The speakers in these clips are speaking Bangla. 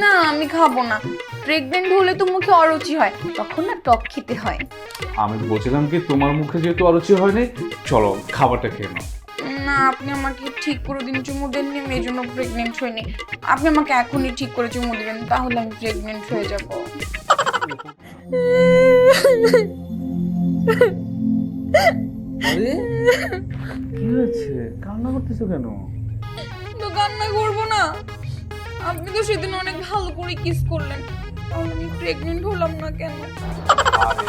না আমি খাবো না। প্রেগনেন্ট হলে তো মুখে অরুচি হয়, তখন না টক খেতে হয়। আমি বলছিলাম কি তোমার মুখে যেহেতু অরুচি হয়নি, চলো খাবারটা খেয়ে নাও। না আপনি আমাকে ঠিক করে দিন, চুমু দেননি, আমি এই জন্য প্রেগনেন্ট হইনি। আপনি আমাকে এখনই ঠিক করে চুমু দিবেন, তাহলে আমি প্রেগনেন্ট হয়ে যাব। আরে কি হয়েছে, কান্না করতেছো কেন? তো কান্না করবো না? আপনি তো সেদিন অনেক ভালো করে কিস করলেন, তাহলে আমি প্রেগনেন্ট হলাম না কেন? আরে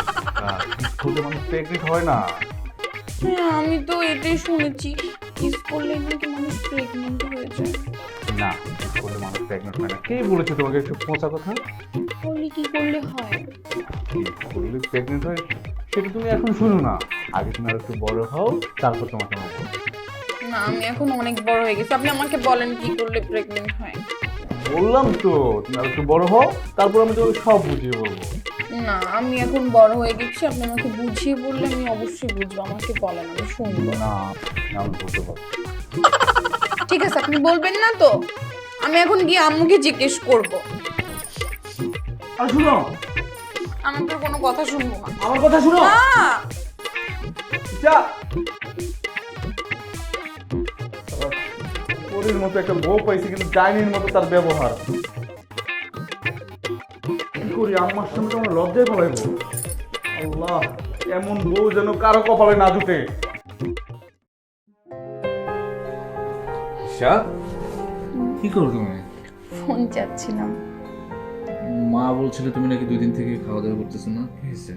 কিস করলে মানুষ প্রেগনেন্ট হয় না। হ্যাঁ আমি তো এটাই শুনেছি, কিস করলে নাকি মানুষ প্রেগনেন্ট হয়ে যায়। না, কিস করলে মানুষ প্রেগনেন্ট হয় না। কে বলেছে তোমাকে একটু পচা কথা? বলি কি করলে হয়? কিস করলে প্রেগনেন্ট হয় সেটা তুমি এখন শুনো না, আগে তুমি আর একটু বড় হও, তারপর তোমাকে আমি বলবো। না আমি এখন অনেক বড় হয়ে গেছি, আপনি আমাকে বলেন কি করলে প্রেগনেন্ট হয়। বললাম তো তুমি আর একটু বড় হও, তারপর আমি তোমাকে সব বুঝিয়ে বলবো। না আমি এখন বড় হয়ে গেছি, আপনি আমাকে বুঝিয়ে বললে আমি অবশ্যই বুঝবো, আমাকে বলেন আমি শুনবো। না, আমি বলতে পারবো। ঠিক আছে আপনি বলবেন না তো, আমি এখন গিয়ে আম্মুকে জিজ্ঞেস করব। আর শুনো, আমি আপনার কোনো কথা শুনবো না। আমার কথা শুনো। না যা, পরীর মতো একটা বউ পাইছি, কিন্তু ডাইনির মতো তার ব্যবহার। কি করি, আম্মার সামনে তো আমার লজ্জায় পড়াইবো। আল্লাহ, এমন বউ যেন কারো কপালে না জুটে। ঈশা, কি করো তুমি? ফোন চাচ্ছিলাম। মা বলছিল তুমি নাকি 2 দিন থেকে খাওয়া দাওয়া করতেছো না, কি হয়েছে?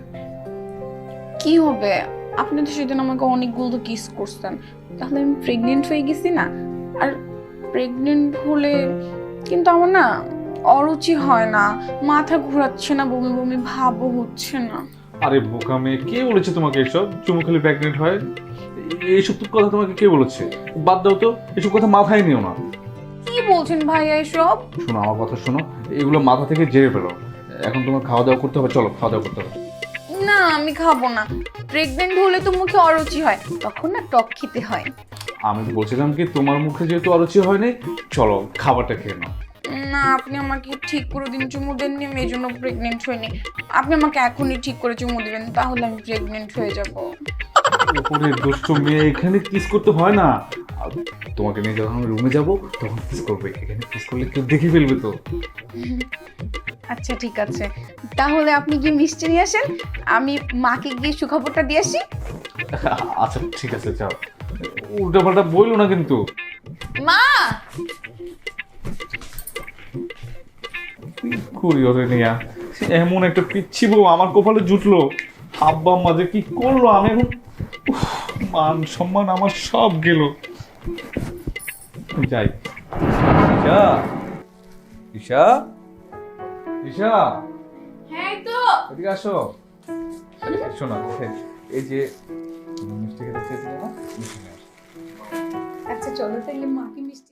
কি হবে, আপনি তো সেদিন আমাকে অনেকগুলো কিস করছেন, তাহলে আমি প্রেগনেন্ট হয়ে গেছি না? আর প্রেগনেন্ট হলে কিন্তু আমার না অরুচি হয় না, মাথা ঘোরাচ্ছে না, বমি বমি ভাবও হচ্ছে না। আরে বোকা মেয়ে, কে বলেছে তোমাকে এসব? চুমু খেলে প্রেগনেন্ট হয়? এইসব তো কথা তোমাকে কে বলেছে? বাদ দাও তো, এসব কথা মাথায় নিও না। কি বলছেন ভাইয়া এসব? শোনো, আমার কথা শোনো, এগুলো মাথা থেকে জেরে ফেলো। এখন তোমার খাওয়া দাওয়া করতে হবে, চলো খাওয়া দাওয়া করতে হবে। না আমি খাবো না। প্রেগনেন্ট হলে তো মুখে অরুচি হয়, তখন না টক খেতে হয়। আমি বলছিলাম কি তোমার মুখে যেহেতু অরুচি হয়নি, চলো খাবারটা খেয়ে নাও। না আপনি আমাকে ঠিক করে দিন, চুমু দেননি, আমি এই জন্য প্রেগনেন্ট হইনি। আপনি আমাকে এখনই ঠিক করে চুমু দিবেন, তাহলে আমি প্রেগনেন্ট হয়ে যাব। ওরে দুষ্ট মেয়ে, এখানে কিস করতে হয় না। আর তোমাকে নিয়ে যখন আমি রুমে যাবো তখন কিস করবে, এখানে কিস করলে কেউ দেখে ফেলবে তো। আচ্ছা ঠিক আছে, তাহলে আপনি গিয়ে মিষ্টি নিয়ে আসেন, আমি মাকে গিয়ে সুখবরটা দিয়ে আসি। আচ্ছা ঠিক আছে, যাও। উল্টা পাল্টা বইলো না কিন্তু। মা করি ওরে নিয়া, এমন একটা পিচ্ছি বউ আমার কপালে জুটলো। আব্বা আম্মা যে কি করলো, আমি এখন উফ, মান সম্মান আমার সব গেল। যাই। ঈশা, ঈশা, ঈশা, হ্যাঁ তো এদিকে আসো। শোনো, এই যে তুমি মিষ্টি খেতে চেয়েছিলে না, মিষ্টি নিয়ে আসো। আচ্ছা চলো তাহলে মাকে মিষ্টি